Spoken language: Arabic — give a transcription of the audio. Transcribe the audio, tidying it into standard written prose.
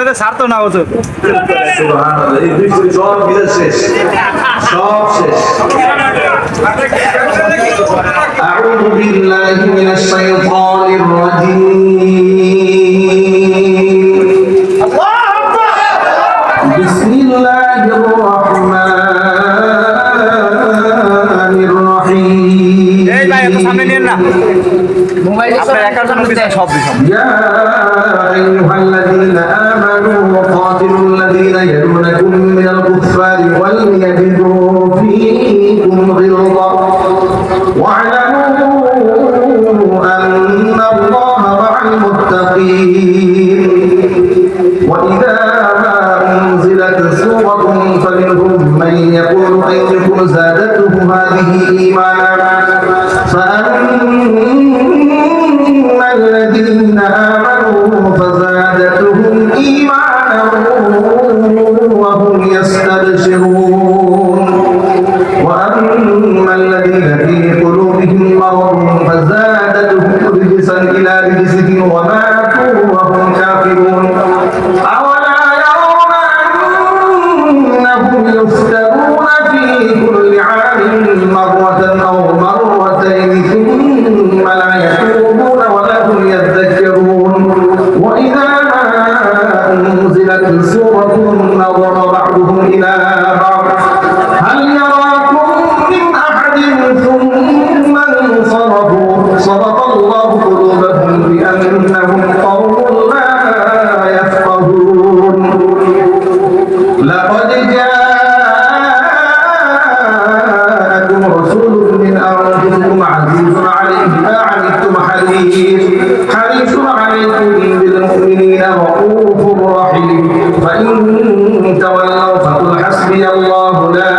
তোদের ছাড়তো না হতো সুবহানাল্লাহ, এই বৃষ্টি সব বিদেশ শেষ, সব শেষ। আউযু বিল্লাহি মিনাশ শাইতানির রাজীম। বিসমিল্লাহির রাহমানির রাহিম। এই ভাই এত সামনে নিয়েন না, মোবাইল আপনার একার জন্য পিছনে সব বিষয়। يا أيها الذين آمنوا قاتلوا الذين يلونكم من الكفار وليجدوا فيكم غلظة واعلموا أن الله مع المتقين وإذا أنزلت سورة فمنهم من يقول أيكم زادته هذه إيمانا فأما الذين آمنوا فزادتهم إيمانا وهم يستبشرون وأما الذين في قلوبهم مرض فزادتهم رجسا إلى رجسهم وماتوا وهم كافرون أولا يرون أنهم يفتنون في كل عام مرة أو مرتين ثم لا يتوبون ولا هم يذكرون وإذا أنزلت سورة نظر بعضهم إلى بعض هل يراكم من أحد ثم انصرفوا صرف الله قلوبهم بأنهم قوم لا يفقهون لقد جاءكم رسول من أنفسكم عزيز عليه ما عنتم حريص عليكم بالمؤمنين رؤوف رحيم فإن تولوا فقل حسبي الله لا